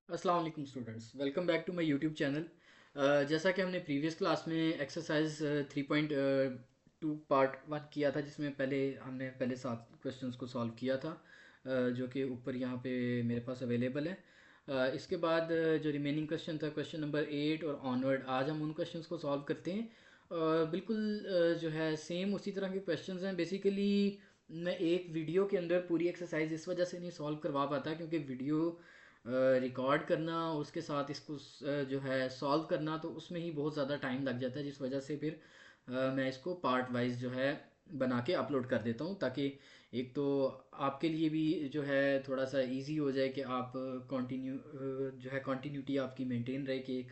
अस्सलाम वालेकुम students, welcome back to my YouTube channel. जैसा कि हमने प्रीवियस क्लास में एक्सरसाइज 3.2 पार्ट 1 किया था, जिसमें हमने पहले 7 क्वेश्चंस को सॉल्व किया था, जो कि ऊपर यहाँ पे मेरे पास अवेलेबल है। इसके बाद जो रिमेनिंग क्वेश्चन था, क्वेश्चन नंबर 8 और ऑनवर्ड, आज हम उन क्वेश्चंस को सॉल्व करते हैं। बिल्कुल जो है सेम उसी तरह के क्वेश्चंस हैं। बेसिकली मैं एक वीडियो के अंदर पूरी एक्सरसाइज इस वजह से नहीं सॉल्व करवा पाता, क्योंकि वीडियो रिकॉर्ड करना और उसके साथ इसको जो है सॉल्व करना, तो उसमें ही बहुत ज़्यादा टाइम लग जाता है, जिस वजह से फिर मैं इसको पार्ट वाइज जो है बना के अपलोड कर देता हूँ, ताकि एक तो आपके लिए भी जो है थोड़ा सा इजी हो जाए कि आप कंटिन्यू जो है कंटिन्यूटी आपकी मेंटेन रहे, कि एक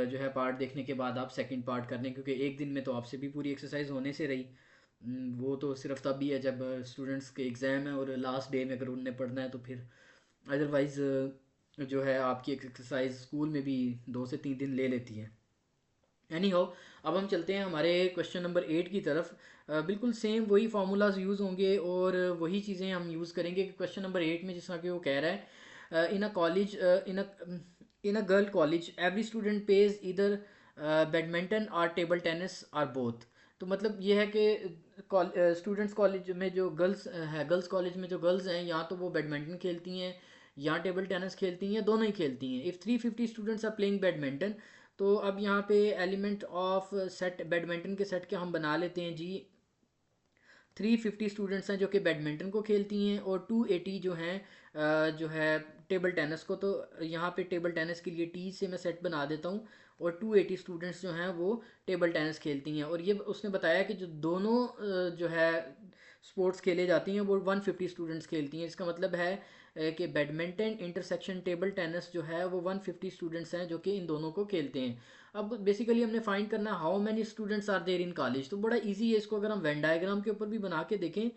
जो है पार्ट देखने के बाद आप सेकंड पार्ट कर लें, क्योंकि एक दिन में तो आपसे भी पूरी एक्सरसाइज होने से रही। वो तो सिर्फ तब भी है जब स्टूडेंट्स के एग्ज़ाम है और लास्ट डे में अगर उन्हें पढ़ना है, तो फिर अदरवाइज़ जो है आपकी एक्सरसाइज स्कूल में भी 2 से 3 दिन ले लेती है। एनी हाउ, अब हम चलते हैं हमारे क्वेश्चन नंबर 8 की तरफ। बिल्कुल सेम वही फार्मूलाज यूज़ होंगे और वही चीज़ें हम यूज़ करेंगे कि क्वेश्चन नंबर 8 में जिस तरह कि वो कह रहा है, in a college in a girl college every student page इधर बैडमिंटन और टेबल टेनिस आर बोथ। तो मतलब ये है कि स्टूडेंट्स कॉलेज में जो गर्ल्स है, गर्ल्स कॉलेज में जो गर्ल्स हैं, या तो वो बैडमिंटन खेलती हैं या टेबल टेनिस खेलती हैं, दोनों ही खेलती हैं। If 350 students are playing badminton, तो अब यहाँ पे एलिमेंट ऑफ सेट बैडमिंटन के सेट के हम बना लेते हैं जी। 350 स्टूडेंट्स हैं जो कि बैडमिंटन को खेलती हैं, और 280 जो हैं जो है टेबल टेनिस को। तो यहाँ पे टेबल टेनिस के लिए टी से मैं सेट बना देता हूँ, और 280 स्टूडेंट्स जो हैं वो टेबल टेनिस खेलती हैं। और ये उसने बताया कि जो दोनों जो है स्पोर्ट्स खेले जाती हैं वो 150 स्टूडेंट्स खेलती हैं। इसका मतलब है कि बैडमिंटन इंटरसेक्शन टेबल टेनिस जो है वो 150 स्टूडेंट्स हैं जो कि इन दोनों को खेलते हैं। अब बेसिकली हमने फाइंड करना how many students are there in college. तो बड़ा इजी है, इसको अगर हम वेन डायग्राम के ऊपर भी बना के देखें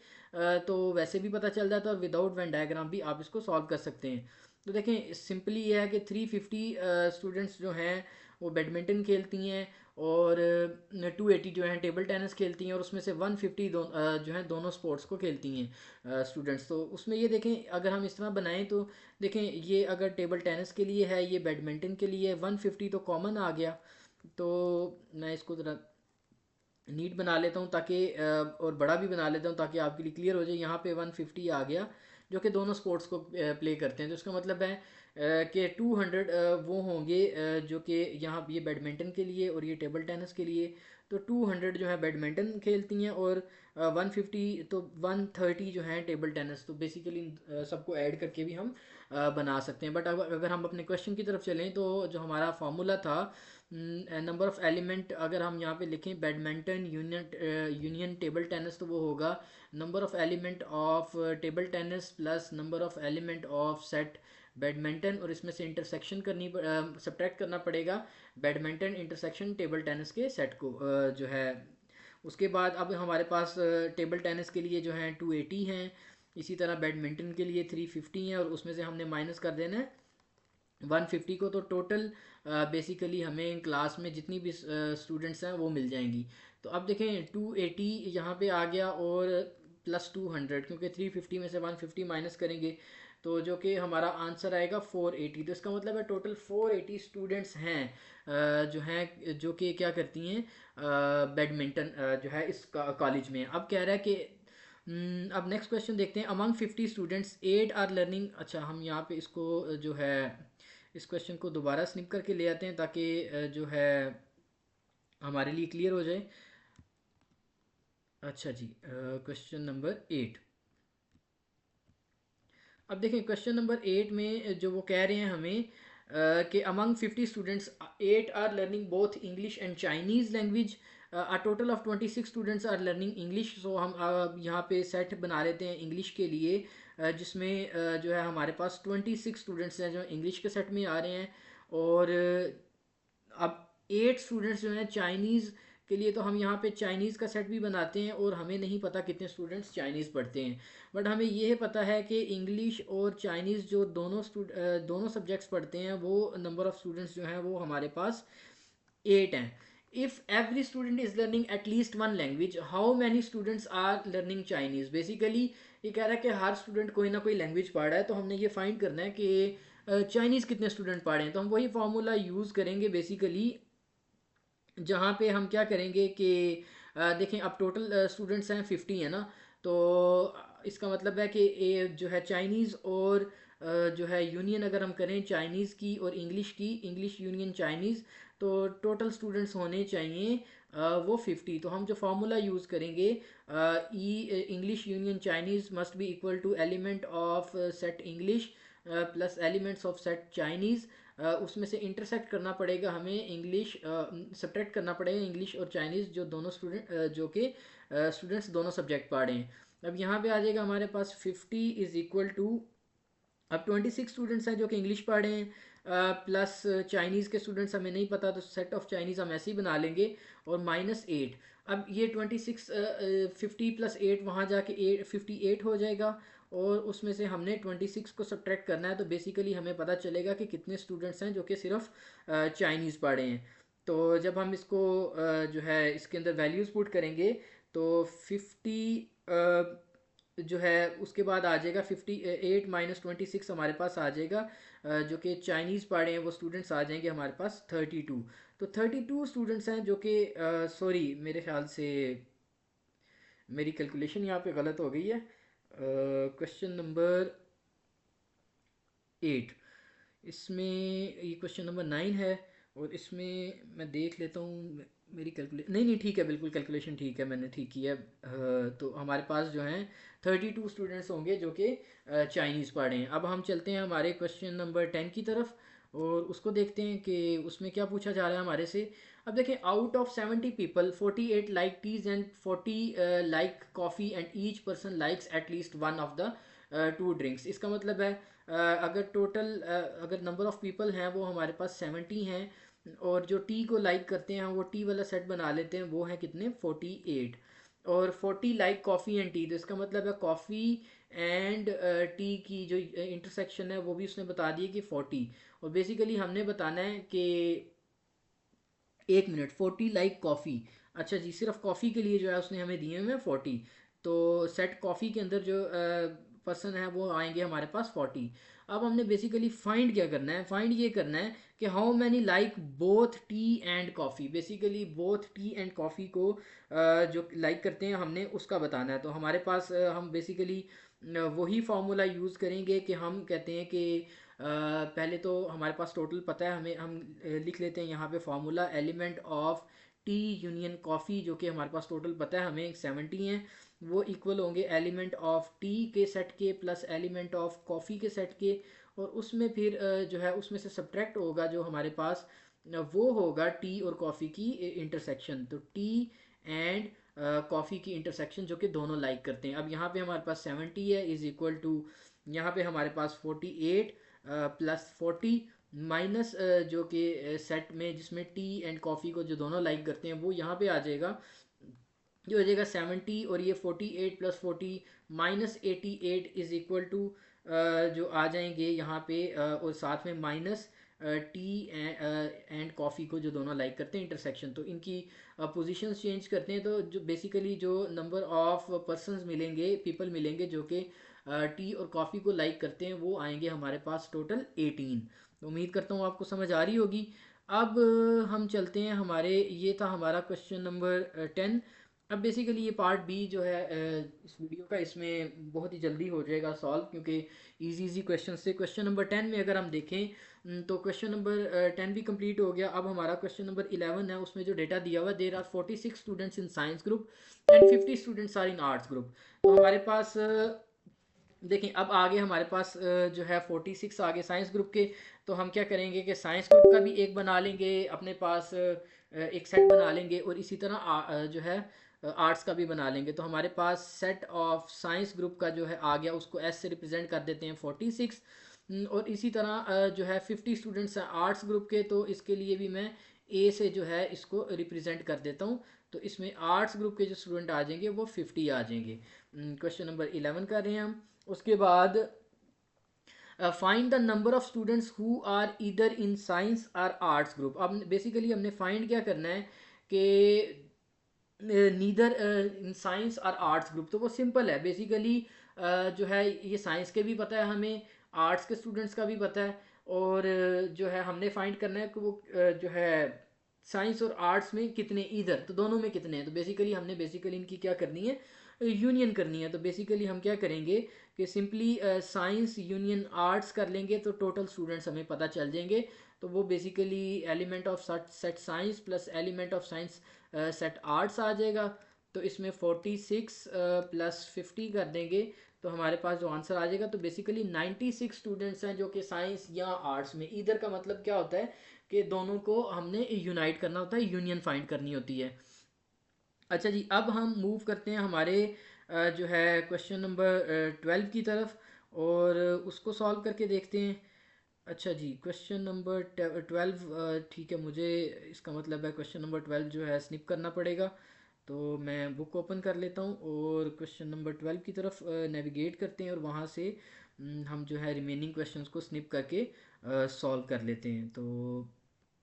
तो वैसे भी पता चल जाता है, और विदाउट वेन डायग्राम भी आप इसको सॉल्व कर सकते हैं। तो देखें, सिंपली ये है कि 350 स्टूडेंट्स जो हैं वो बैडमिंटन खेलती हैं, और 280 जो हैं टेबल टेनिस खेलती हैं, और उसमें से 150 जो हैं दोनों स्पोर्ट्स को खेलती हैं स्टूडेंट्स। तो उसमें ये देखें, अगर हम इस तरह बनाएं तो देखें, ये अगर टेबल टेनिस के लिए है, ये बैडमिंटन के लिए 150 तो कॉमन आ गया। तो मैं इसको ज़रा नीट बना लेता हूँ, ताकि और बड़ा भी बना लेता हूँ ताकि आपके लिए क्लियर हो जाए। यहाँ पे 150 आ गया जो कि दोनों स्पोर्ट्स को प्ले करते हैं। तो इसका मतलब है कि 200 वो होंगे जो कि यहाँ ये बैडमिंटन के लिए और ये टेबल टेनिस के लिए। तो 200 जो है बैडमिंटन खेलती हैं, और 150 तो 130 जो है टेबल टेनिस। तो बेसिकली सबको ऐड करके भी हम बना सकते हैं। बट अगर हम अपने क्वेश्चन की तरफ चलें, तो जो हमारा फार्मूला था, नंबर ऑफ़ एलिमेंट अगर हम यहाँ पे लिखें बैडमिंटन यूनियन टेबल टेनिस, तो वो होगा number of element of table tennis plus number of element of set badminton, और इसमें से इंटरसेक्शन सब्ट्रैक्ट करना पड़ेगा बैडमिंटन इंटरसेक्शन टेबल टेनिस के सेट को जो है। उसके बाद अब हमारे पास टेबल टेनिस के लिए जो है 280 हैं, इसी तरह बैडमिंटन के लिए 350 हैं, और उसमें से हमने माइनस कर देना है 150 को। तो टोटल बेसिकली हमें क्लास में जितनी भी स्टूडेंट्स हैं वो मिल जाएंगी। तो अब देखें, 280 यहाँ पे आ गया, और प्लस 200, क्योंकि 350 में से 150 माइनस करेंगे तो जो कि हमारा आंसर आएगा 480। तो इसका मतलब है टोटल 480 स्टूडेंट्स हैं जो हैं जो कि क्या करती हैं बैडमिंटन जो है इस कॉलेज में। अब कह रहा है कि अब नेक्स्ट क्वेश्चन देखते हैं। Among 50 students 8 are learning. अच्छा, हम यहाँ पे इसको जो है इस क्वेश्चन को दोबारा स्निप करके ले आते हैं, ताकि जो है हमारे लिए क्लियर हो जाए। अच्छा जी, क्वेश्चन नंबर 8। अब देखें, क्वेश्चन नंबर 8 में जो वो कह रहे हैं हमें कि among 50 students 8 are learning both English and Chinese language, a total of 26 students are learning English. So हम यहाँ पे सेट बना लेते हैं इंग्लिश के लिए, जिसमें जो है हमारे पास 26 स्टूडेंट्स हैं जो इंग्लिश के सेट में आ रहे हैं, और अब 8 स्टूडेंट्स जो हैं चाइनीज़ के लिए। तो हम यहाँ पे चाइनीज़ का सेट भी बनाते हैं, और हमें नहीं पता कितने स्टूडेंट्स चाइनीज़ पढ़ते हैं, बट हमें ये पता है कि इंग्लिश और चाइनीज़ जो दोनों सब्जेक्ट्स पढ़ते हैं, वो नंबर ऑफ़ स्टूडेंट्स जो हैं वो हमारे पास 8 हैं। If every student is learning at least one language, how many students are learning Chinese. Basically ये कह रहा है कि हर स्टूडेंट कोई ना कोई लैंग्वेज पढ़ रहा है। तो हमने ये फाइंड करना है कि चाइनीज़ कितने स्टूडेंट पढ़ रहे हैं, तो हम वही फार्मूला यूज़ करेंगे बेसिकली, जहाँ पे हम क्या करेंगे कि देखें अब टोटल स्टूडेंट्स हैं 50 है ना, तो इसका मतलब है कि जो है चाइनीज़ और जो है यूनियन अगर हम करें चाइनीज़ की और इंग्लिश की, इंग्लिश यूनियन चाइनीज़, तो टोटल स्टूडेंट्स होने चाहिए वो 50। तो हम जो फार्मूला यूज़ करेंगे, E English union Chinese must be equal to element of set English plus elements of set Chinese. उसमें से इंटरसेक्ट करना पड़ेगा हमें इंग्लिश, सब्ट्रैक्ट करना पड़ेगा इंग्लिश और चाइनीज़ जो दोनों स्टूडेंट जो कि स्टूडेंट्स दोनों सब्जेक्ट पढ़ रहे हैं। अब यहाँ पे आ जाएगा हमारे पास 50 इज़ इक्वल टू, अब 26 स्टूडेंट्स हैं जो कि इंग्लिश पढ़ रहे हैं प्लस चाइनीज़ के स्टूडेंट्स हमें नहीं पता, तो सेट ऑफ चाइनीज़ हम ऐसे ही बना लेंगे, और -8। अब ये 26 50 प्लस 8 वहाँ जाके 58 हो जाएगा, और उसमें से हमने 26 को सब्ट्रैक्ट करना है, तो बेसिकली हमें पता चलेगा कि कितने स्टूडेंट्स हैं जो कि सिर्फ चाइनीज़ पढ़ रहे हैं। तो जब हम इसको जो है इसके अंदर वैल्यूज़ पुट करेंगे, तो 50 जो है उसके बाद आ जाएगा 58 -26 हमारे पास आ जाएगा, जो कि चाइनीज़ पढ़ रहे हैं वो स्टूडेंट्स आ जाएंगे हमारे पास 32। तो 32 स्टूडेंट्स हैं जो कि सॉरी मेरे ख्याल से मेरी कैलकुलेशन यहाँ पे गलत हो गई है। क्वेश्चन नंबर 8, इसमें ये क्वेश्चन नंबर 9 है, और इसमें मैं देख लेता हूँ मेरी कैलकुलेशन, नहीं नहीं ठीक है, बिल्कुल कैलकुलेशन ठीक है, मैंने ठीक किया है। तो हमारे पास जो हैं 32 स्टूडेंट्स होंगे जो कि चाइनीज़ पढ़ रहे हैं। अब हम चलते हैं हमारे क्वेश्चन नंबर 10 की तरफ, और उसको देखते हैं कि उसमें क्या पूछा जा रहा है हमारे से। अब देखें, out of 70 people 48 like teas and 40 like coffee and each person likes at least one of the two drinks. इसका मतलब है अगर टोटल अगर नंबर ऑफ़ पीपल हैं वो हमारे पास 70 हैं, और जो टी को लाइक करते हैं वो टी वाला सेट बना लेते हैं, वो है कितने 48, और 40 लाइक कॉफ़ी एंड टी, तो इसका मतलब है कॉफ़ी एंड टी की जो इंटरसेक्शन है वो भी उसने बता दी कि 40। और बेसिकली हमने बताना है कि 1 मिनट 40 लाइक कॉफ़ी, अच्छा जी सिर्फ कॉफ़ी के लिए जो है उसने हमें दिए हुए हैं 40, तो सेट कॉफ़ी के अंदर जो पर्सन है वो आएंगे हमारे पास 40। अब हमने बेसिकली फाइंड क्या करना है, फाइंड ये करना है कि how many like both T and coffee, basically both T and coffee को जो लाइक करते हैं हमने उसका बताना है। तो हमारे पास हम बेसिकली वही फार्मूला यूज़ करेंगे कि हम कहते हैं कि पहले तो हमारे पास टोटल पता है हमें, हम लिख लेते हैं यहाँ पे formula element of T union coffee, जो कि हमारे पास टोटल पता है हमें 70 हैं, वो इक्वल होंगे एलिमेंट ऑफ टी के सेट के प्लस एलिमेंट ऑफ कॉफ़ी के सेट के, और उसमें फिर जो है उसमें से सब्ट्रैक्ट होगा जो हमारे पास वो होगा टी और कॉफ़ी की इंटरसेक्शन, तो टी एंड कॉफ़ी की इंटरसेक्शन जो कि दोनों लाइक करते हैं। अब यहाँ पे हमारे पास 70 है इज़ इक्वल टू, यहाँ पे हमारे पास 48 प्लस 40 माइनस जो कि सेट में जिसमें टी एंड कॉफ़ी को जो दोनों लाइक करते हैं वो यहाँ पे आ जाएगा, जो हो जाएगा 70, और ये 48 प्लस 40 -88 इज़ इक्वल टू जो आ जाएंगे यहाँ पे और साथ में माइनस टी एंड कॉफ़ी को जो दोनों लाइक करते हैं इंटरसेक्शन, तो इनकी पोजीशंस चेंज करते हैं, तो जो बेसिकली जो नंबर ऑफ पर्सन्स मिलेंगे, पीपल मिलेंगे जो कि टी और कॉफ़ी को लाइक करते हैं, वो आएंगे हमारे पास टोटल 18। तो उम्मीद करता हूँ आपको समझ आ रही होगी। अब हम चलते हैं हमारे, ये था हमारा क्वेश्चन नंबर 10। अब बेसिकली ये पार्ट बी जो है इस वीडियो का, इसमें बहुत ही जल्दी हो जाएगा सॉल्व, क्योंकि इजी इजी क्वेश्चन से क्वेश्चन नंबर 10 में अगर हम देखें तो क्वेश्चन नंबर 10 भी कंप्लीट हो गया। अब हमारा क्वेश्चन नंबर 11 है, उसमें जो डेटा दिया हुआ है, there are 46 students in science group and 50 students are in arts group. तो हमारे पास देखें अब आगे हमारे पास जो है 46 आगे साइंस ग्रुप के, तो हम क्या करेंगे कि साइंस ग्रुप का भी एक बना लेंगे अपने पास, एक सेट बना लेंगे, और इसी तरह जो है आर्ट्स का भी बना लेंगे। तो हमारे पास सेट ऑफ साइंस ग्रुप का जो है आ गया, उसको एस से रिप्रेजेंट कर देते हैं 46। और इसी तरह जो है 50 स्टूडेंट्स हैं आर्ट्स ग्रुप के, तो इसके लिए भी मैं ए से जो है इसको रिप्रेजेंट कर देता हूँ, तो इसमें आर्ट्स ग्रुप के जो स्टूडेंट आ जाएंगे वो 50 आ जाएंगे। क्वेश्चन नंबर 11 कर रहे हैं हम। उसके बाद find the number of students who are either in science और आर्ट्स ग्रुप। अब बेसिकली हमने फाइंड क्या करना है कि नीदर इन साइंस और आर्ट्स ग्रुप, तो वो सिंपल है बेसिकली, जो है ये साइंस के भी पता है हमें आर्ट्स के स्टूडेंट्स का भी पता है, और जो है हमने फाइंड करना है कि वो जो है साइंस और आर्ट्स में कितने, इधर तो दोनों में कितने हैं। तो बेसिकली हमने इनकी क्या करनी है, यूनियन करनी है। तो बेसिकली हम क्या करेंगे कि सिंपली साइंस यूनियन आर्ट्स कर लेंगे तो टोटल स्टूडेंट्स हमें पता चल जाएंगे। तो वो basically element of set science plus element of science set arts आ जाएगा। तो इसमें 46 प्लस 50 कर देंगे तो हमारे पास जो आंसर आ जाएगा, तो बेसिकली 96 स्टूडेंट्स हैं जो कि साइंस या आर्ट्स में, इधर का मतलब क्या होता है कि दोनों को हमने यूनाइट करना होता है, यूनियन फाइंड करनी होती है। अच्छा जी, अब हम मूव करते हैं हमारे जो है क्वेश्चन नंबर 12 की तरफ, और उसको सॉल्व करके देखते हैं। अच्छा जी, क्वेश्चन नंबर 12, ठीक है, मुझे इसका मतलब है क्वेश्चन नंबर 12 जो है स्निप करना पड़ेगा। तो मैं बुक ओपन कर लेता हूँ और क्वेश्चन नंबर 12 की तरफ नेविगेट करते हैं, और वहाँ से हम जो है रिमेनिंग क्वेश्चंस को स्निप करके सॉल्व कर लेते हैं। तो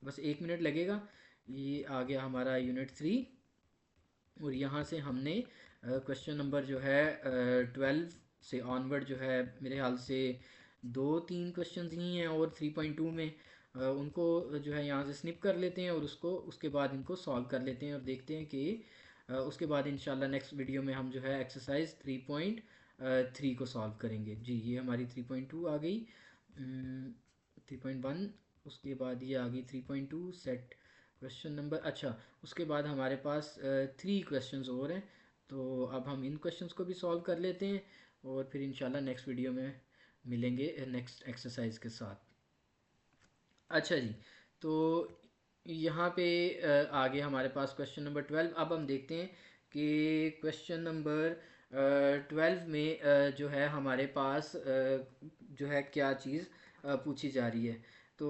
बस 1 मिनट लगेगा। ये आ गया हमारा यूनिट 3, और यहाँ से हमने क्वेश्चन नंबर जो है 12 से ऑनवर्ड जो है मेरे ख्याल से 2-3 क्वेश्चन ही हैं, और 3.2 में उनको जो है यहाँ से स्निप कर लेते हैं, और उसको उसके बाद इनको सॉल्व कर लेते हैं, और देखते हैं कि उसके बाद इंशाल्लाह नेक्स्ट वीडियो में हम जो है एक्सरसाइज 3.3 को सॉल्व करेंगे। जी, ये हमारी 3.2 आ गई, 3.1, उसके बाद ये आ गई 3.2 सेट क्वेश्चन नंबर। अच्छा, उसके बाद हमारे पास 3 क्वेश्चंस और हैं, तो अब हम इन क्वेश्चंस को भी सॉल्व कर लेते हैं, और फिर इंशाल्लाह नेक्स्ट वीडियो में मिलेंगे नेक्स्ट एक्सरसाइज के साथ। अच्छा जी, तो यहाँ पे आगे हमारे पास क्वेश्चन नंबर 12। अब हम देखते हैं कि क्वेश्चन नंबर 12 में जो है हमारे पास जो है क्या चीज़ पूछी जा रही है। तो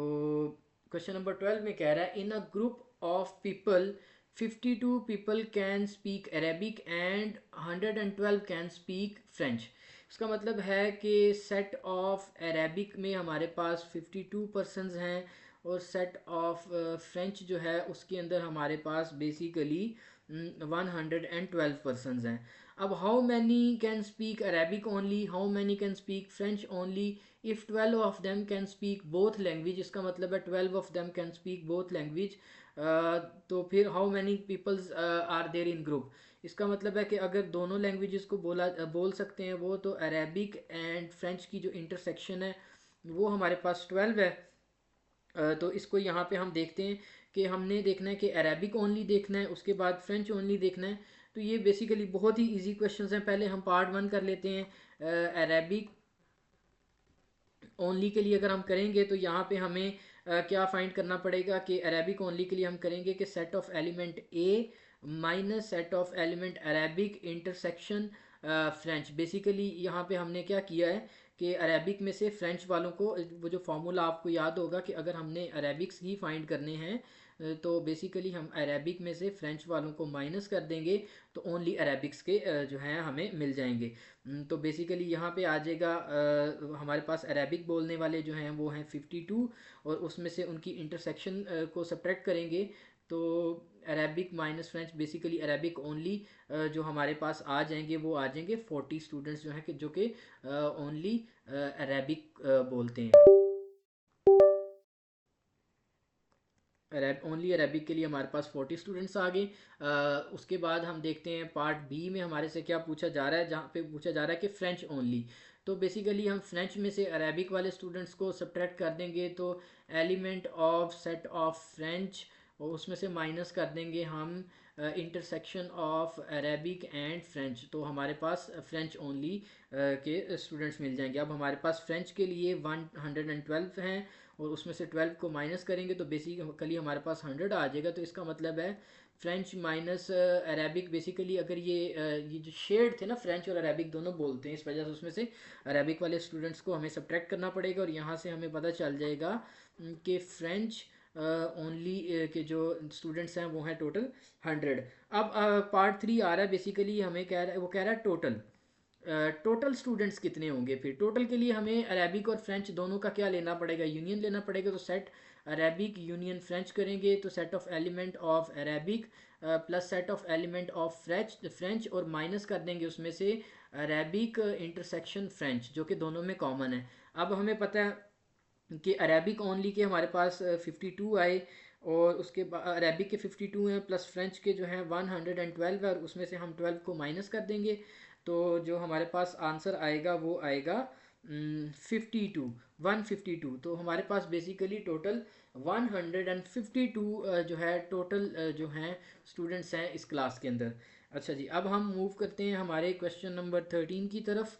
क्वेश्चन नंबर 12 में कह रहा है, in a group of people 52 people can speak Arabic and 112 can speak French. इसका मतलब है कि सेट ऑफ अरेबिक में हमारे पास 52 पर्सनस हैं, और सेट ऑफ फ्रेंच जो है उसके अंदर हमारे पास बेसिकली 112 पर्सनस हैं। अब how many can speak Arabic only, how many can speak French only, if 12 of them can speak both language. इसका मतलब है 12 of them can speak both language. तो फिर how many peoples are there in group. इसका मतलब है कि अगर दोनों लैंग्वेजेस को बोल सकते हैं वो, तो अरेबिक एंड फ्रेंच की जो इंटरसेक्शन है वो हमारे पास 12 है। तो इसको यहाँ पे हम देखते हैं कि हमने देखना है कि अरेबिक ओनली देखना है, उसके बाद फ्रेंच ओनली देखना है। तो ये बेसिकली बहुत ही इजी क्वेश्चंस हैं। पहले हम पार्ट 1 कर लेते हैं। अरेबिक ओनली के लिए अगर हम करेंगे तो यहाँ पे हमें क्या फाइंड करना पड़ेगा कि अरेबिक ओनली के लिए हम करेंगे कि set of element A minus set of element Arabic intersection French. Basically यहाँ पे हमने क्या किया है कि अरेबिक में से फ्रेंच वालों को, वो जो फार्मूला आपको याद होगा कि अगर हमने अरेबिक्स ही फाइंड करने हैं तो बेसिकली हम अरेबिक में से फ्रेंच वालों को माइनस कर देंगे, तो ओनली अरेबिक्स के जो हैं हमें मिल जाएंगे। तो बेसिकली यहाँ पे आ जाएगा हमारे पास अरेबिक बोलने वाले जो हैं वो हैं 52, और उसमें से उनकी इंटरसेक्शन को सब्ट्रैक्ट करेंगे तो Arabic minus French, basically Arabic only जो हमारे पास आ जाएंगे वो आ जाएंगे 40 स्टूडेंट्स जो हैं कि जो कि ओनली अरेबिक बोलते हैं। ओनली अरेबिक के लिए हमारे पास 40 स्टूडेंट्स आ गए। उसके बाद हम देखते हैं पार्ट बी में हमारे से क्या पूछा जा रहा है, जहाँ पे पूछा जा रहा है कि फ्रेंच ओनली। तो बेसिकली हम फ्रेंच में से अरेबिक वाले स्टूडेंट्स को सब्ट्रैक्ट कर देंगे, तो element of set of French, और उसमें से माइनस कर देंगे हम intersection of Arabic and French, तो हमारे पास फ्रेंच ओनली के स्टूडेंट्स मिल जाएंगे। अब हमारे पास फ्रेंच के लिए 112 हैं, और उसमें से 12 को माइनस करेंगे तो बेसिकली हमारे पास 100 आ जाएगा। तो इसका मतलब है फ्रेंच माइनस अरेबिक, बेसिकली अगर ये जो शेड थे ना, फ्रेंच और अरेबिक दोनों बोलते हैं, इस वजह से उसमें से अरेबिक वाले स्टूडेंट्स को हमें सब्ट्रैक्ट करना पड़ेगा, और यहाँ से हमें पता चल जाएगा कि फ्रेंच ओनली के जो स्टूडेंट्स हैं वो हैं टोटल 100। अब पार्ट 3 आ रहा है, बेसिकली हमें कह रहा है, वो कह रहा है टोटल टोटल स्टूडेंट्स कितने होंगे। फिर टोटल के लिए हमें अरेबिक और फ्रेंच दोनों का क्या लेना पड़ेगा, यूनियन लेना पड़ेगा। तो सेट अरेबिक यूनियन फ्रेंच करेंगे तो set of element of Arabic plus set of element of French और माइनस कर देंगे उसमें से अरेबिक इंटरसेक्शन फ्रेंच, जो कि दोनों में कॉमन है। अब हमें पता है कि अरेबिक ओनली के हमारे पास 52 आए, और उसके बाद अरेबिक के 52 हैं, प्लस फ्रेंच के जो हैं 112 है, और उसमें से हम 12 को माइनस कर देंगे, तो जो हमारे पास आंसर आएगा वो आएगा 52, 152। तो हमारे पास बेसिकली टोटल 152 जो है टोटल जो हैं स्टूडेंट्स हैं इस क्लास के अंदर। अच्छा जी, अब हम मूव करते हैं हमारे क्वेश्चन नंबर 13 की तरफ।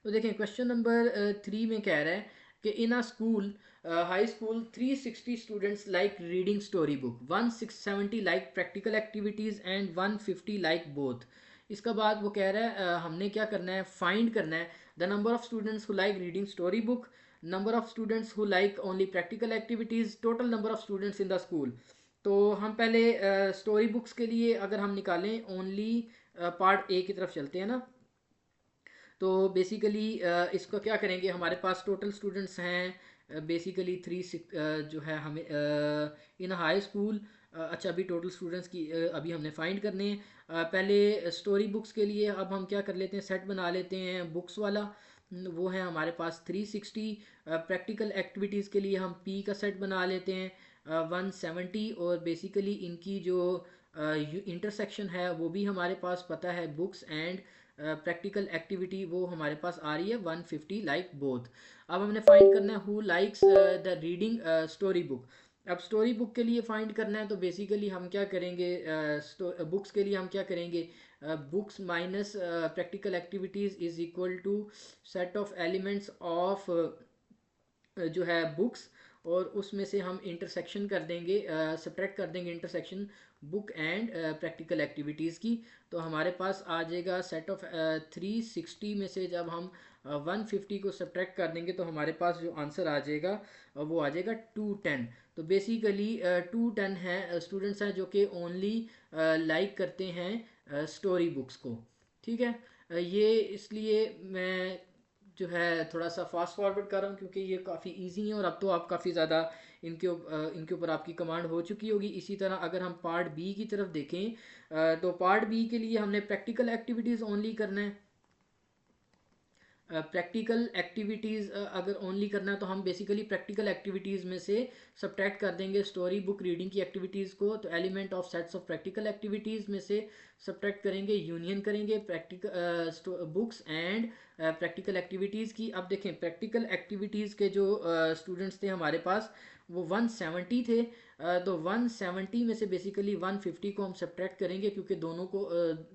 तो देखें क्वेश्चन नंबर 3 में कह रहा है कि in a school high school 360 students like reading story book, 170 like practical activities and 150 like both. इसका बाद वो कह रहा है हमने क्या करना है, फाइंड करना है the number of students who like reading story book, number of students who like only practical activities, total number of students in the school. तो हम पहले स्टोरी बुक्स के लिए अगर हम निकालें ओनली पार्ट ए की तरफ चलते हैं ना। तो बेसिकली इसको क्या करेंगे, हमारे पास टोटल स्टूडेंट्स हैं बेसिकली जो है हमें इन हाई स्कूल। अच्छा, अभी टोटल स्टूडेंट्स की अभी हमने फाइंड करने हैं। पहले स्टोरी बुक्स के लिए अब हम क्या कर लेते हैं, सेट बना लेते हैं बुक्स वाला। वो है हमारे पास 360। प्रैक्टिकल एक्टिविटीज़ के लिए हम पी का सेट बना लेते हैं 170, और बेसिकली इनकी जो इंटरसेक्शन है वो भी हमारे पास पता है, बुक्स एंड प्रैक्टिकल एक्टिविटी वो हमारे पास आ रही है 150 लाइक बोथ। अब हमने फाइंड करना है who likes the reading story book. अब स्टोरी बुक के लिए फाइंड करना है तो बेसिकली हम क्या करेंगे, बुक्स के लिए हम क्या करेंगे, books minus practical activities is equal to set of elements of जो है बुक्स, और उसमें से हम इंटरसेक्शन कर देंगे, सब्ट्रैक्ट कर देंगे intersection book and practical activities की। तो हमारे पास आ जाएगा सेट ऑफ 360 में से जब हम 150 को सब्ट्रैक्ट कर देंगे तो हमारे पास जो आंसर आ जाएगा वो आ जाएगा 210। तो बेसिकली 210 हैं स्टूडेंट्स हैं जो कि ओनली लाइक करते हैं स्टोरी बुक्स को। ठीक है, ये इसलिए मैं जो है थोड़ा सा फास्ट फॉरवर्ड कर रहा हूँ क्योंकि ये काफ़ी इजी है, और अब तो आप काफ़ी ज़्यादा इनके ऊपर आपकी कमांड हो चुकी होगी। इसी तरह अगर हम पार्ट बी की तरफ देखें तो पार्ट बी के लिए हमने प्रैक्टिकल एक्टिविटीज़ ओनली करना है। प्रैक्टिकल एक्टिविटीज़ अगर ओनली करना है तो हम बेसिकली प्रैक्टिकल एक्टिविटीज़ में से सब्ट्रैक्ट कर देंगे स्टोरी बुक रीडिंग की एक्टिविटीज़ को। तो element of sets of practical activities में से सब्ट्रैक्ट करेंगे, यूनियन करेंगे practical books and practical activities की। अब देखें प्रैक्टिकल एक्टिविटीज़ के जो स्टूडेंट्स थे हमारे पास वो 170 थे। तो 170 में से बेसिकली 150 को हम सब्ट्रैक्ट करेंगे क्योंकि दोनों को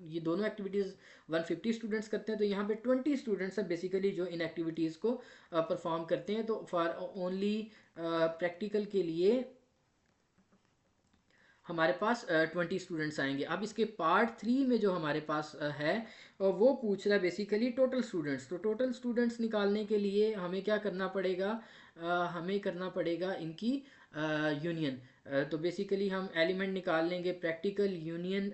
ये दोनों एक्टिविटीज़ 150 स्टूडेंट्स करते हैं, तो यहाँ पे 20 स्टूडेंट्स हैं बेसिकली जो इन एक्टिविटीज़ को परफॉर्म करते हैं। तो फॉर ओनली प्रैक्टिकल के लिए हमारे पास 20 स्टूडेंट्स आएंगे। अब इसके पार्ट 3 में जो हमारे पास है वो पूछ रहा है बेसिकली टोटल स्टूडेंट्स। तो टोटल स्टूडेंट्स निकालने के लिए हमें क्या करना पड़ेगा, हमें करना पड़ेगा इनकी यूनियन। तो बेसिकली हम एलिमेंट निकाल लेंगे, practical union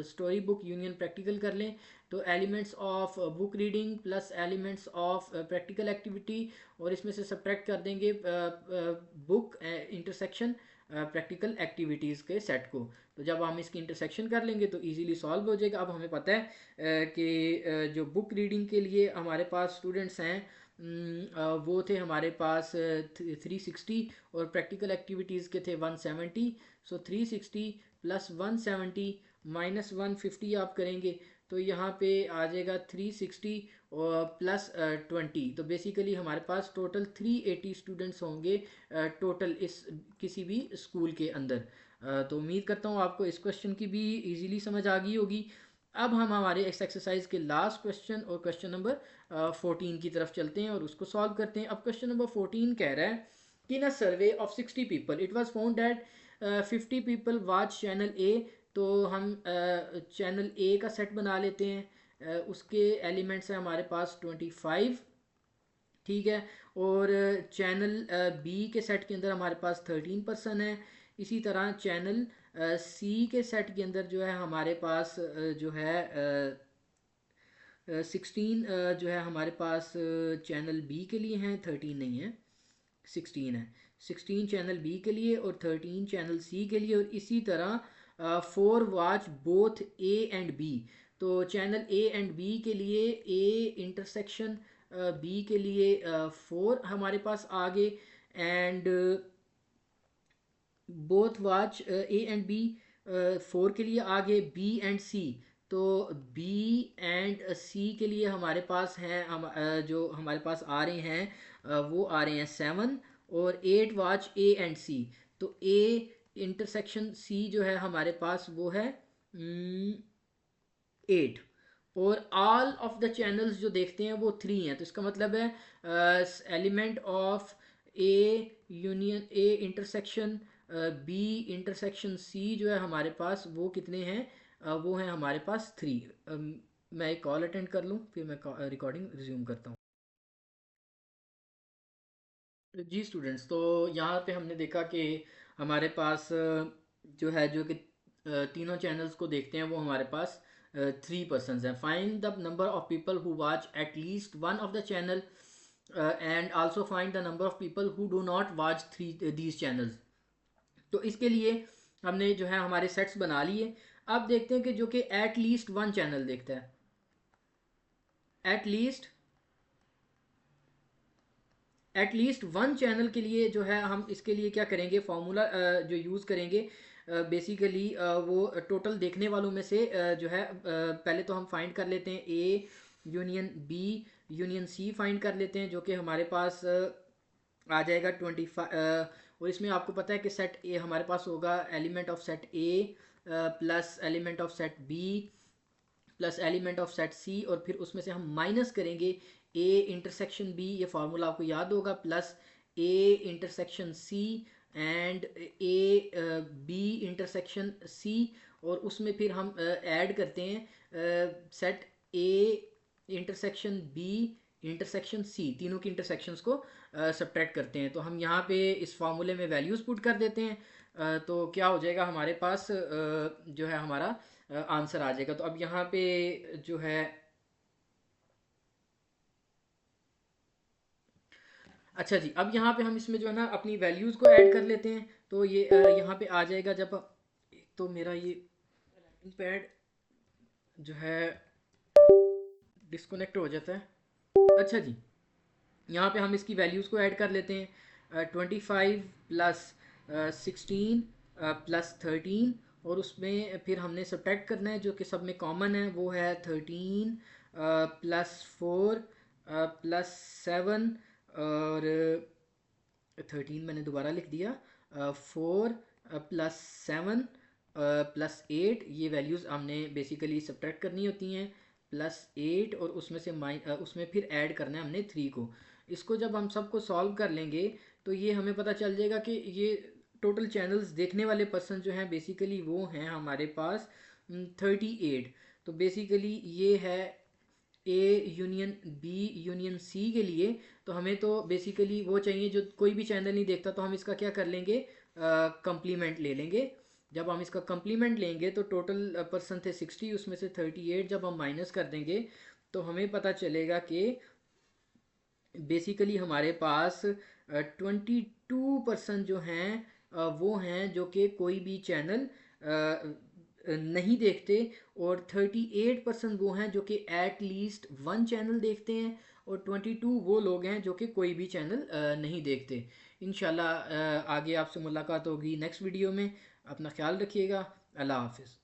story book union practical कर लें। तो elements of book reading plus elements of practical activity, और इसमें से सब्ट्रैक्ट कर देंगे बुक इंटरसेक्शन प्रैक्टिकल एक्टिविटीज़ के सेट को। तो जब हम इसकी इंटरसेक्शन कर लेंगे तो इजीली सॉल्व हो जाएगा। अब हमें पता है कि जो बुक रीडिंग के लिए हमारे पास स्टूडेंट्स हैं वो थे हमारे पास 360, और प्रैक्टिकल एक्टिविटीज़ के थे 170। सो 360 प्लस 170 माइनस 150 आप करेंगे तो यहाँ पे आ जाएगा 360 और प्लस 20। तो बेसिकली हमारे पास टोटल 380 स्टूडेंट्स होंगे टोटल इस किसी भी स्कूल के अंदर। तो उम्मीद करता हूँ आपको इस क्वेश्चन की भी इजीली समझ आ गई होगी। अब हम हमारे इस एक्सरसाइज के लास्ट क्वेश्चन और क्वेश्चन नंबर 14 की तरफ चलते हैं और उसको सॉल्व करते हैं। अब क्वेश्चन नंबर 14 कह रहा है कि in a survey of 60 people it was found that 50 people watch channel A. तो हम चैनल ए का सेट बना लेते हैं, उसके एलिमेंट्स हैं हमारे पास 25। ठीक है, और चैनल बी के सेट के अंदर हमारे पास 13 पर्सन है। इसी तरह चैनल सी के सेट के अंदर जो है हमारे पास जो है 16 जो है हमारे पास चैनल बी के लिए हैं, 13 नहीं है 16 है। 16 चैनल बी के लिए और 13 चैनल सी के लिए, और इसी तरह 4 watch both A and B. तो चैनल ए एंड बी के लिए ए इंटरसेक्शन बी के लिए 4 हमारे पास आ गए, and both watch A and B 4 के लिए आ गए, बी एंड सी। तो बी एंड सी के लिए हमारे पास हैं जो हमारे पास आ रहे हैं वो आ रहे हैं 7, और 8 वॉच ए एंड सी। तो ए इंटरसेक्शन सी जो है हमारे पास वो है 8, और ऑल ऑफ द चैनल्स जो देखते हैं वो 3 हैं। तो इसका मतलब है element of A union A intersection B intersection C जो है हमारे पास वो कितने हैं, वो हैं हमारे पास 3। मैं एक कॉल अटेंड कर लूँ फिर मैं रिकॉर्डिंग रिज्यूम करता हूँ। जी स्टूडेंट्स, तो यहाँ पे हमने देखा कि हमारे पास जो है जो कि तीनों चैनल्स को देखते हैं वो हमारे पास 3 पर्सनस हैं। Find the number of people who watch at least one of the channel and also find the number of people who do not watch these channels. तो इसके लिए हमने जो है हमारे सेट्स बना लिए। अब देखते हैं कि जो कि एट लीस्ट वन चैनल देखता है। एट लीस्ट वन चैनल के लिए जो है हम इसके लिए क्या करेंगे, फॉर्मूला जो यूज़ करेंगे बेसिकली वो टोटल देखने वालों में से जो है पहले तो हम फाइंड कर लेते हैं A union B union C find कर लेते हैं, जो कि हमारे पास आ जाएगा 25। और इसमें आपको पता है कि सेट ए हमारे पास होगा element of set A plus element of set B plus element of set C, और फिर उसमें से हम माइनस करेंगे ए इंटरसेक्शन बी, ये फार्मूला आपको याद होगा, plus A intersection C and A B intersection C. और उसमें फिर हम ऐड करते हैं set A intersection B intersection C, तीनों की इंटरसेक्शंस को सब्ट्रैक्ट करते हैं। तो हम यहाँ पे इस फार्मूले में वैल्यूज़ पुट कर देते हैं। तो क्या हो जाएगा हमारे पास जो है हमारा आंसर आ जाएगा। तो अब यहाँ पे जो है अच्छा जी, अब यहाँ पे हम इसमें जो है ना अपनी वैल्यूज़ को ऐड कर लेते हैं। तो ये यहाँ पे आ जाएगा जब, तो मेरा ये पैड जो है डिस्कनेक्ट हो जाता है। अच्छा जी, यहाँ पे हम इसकी वैल्यूज़ को ऐड कर लेते हैं। 25 प्लस 16 प्लस 13, और उसमें फिर हमने सब्ट्रैक्ट करना है जो कि सब में कॉमन है, वो है 13 प्लस 4 प्लस 7, और 13 मैंने दोबारा लिख दिया, 4 प्लस 7 प्लस 8, ये वैल्यूज़ हमने बेसिकली सब्ट्रैक्ट करनी होती हैं, प्लस 8, और उसमें से उसमें फिर ऐड करना है हमने 3 को। इसको जब हम सबको सॉल्व कर लेंगे तो ये हमें पता चल जाएगा कि ये टोटल चैनल्स देखने वाले पर्सन जो हैं बेसिकली वो हैं हमारे पास 38। तो बेसिकली ये है A union B union C के लिए। तो हमें तो बेसिकली वो चाहिए जो कोई भी चैनल नहीं देखता, तो हम इसका क्या कर लेंगे, कंप्लीमेंट ले लेंगे। जब हम इसका कंप्लीमेंट लेंगे तो टोटल पर्सन थे 60, उसमें से 38 जब हम माइनस कर देंगे तो हमें पता चलेगा कि बेसिकली हमारे पास 22% जो हैं वो हैं जो कि कोई भी चैनल नहीं देखते, और 38% वो हैं जो कि एट लीस्ट वन चैनल देखते हैं, और 22 वो लोग हैं जो कि कोई भी चैनल नहीं देखते। इंशाल्लाह आगे आपसे मुलाकात होगी नेक्स्ट वीडियो में। अपना ख्याल रखिएगा। अल्लाह हाफिज़।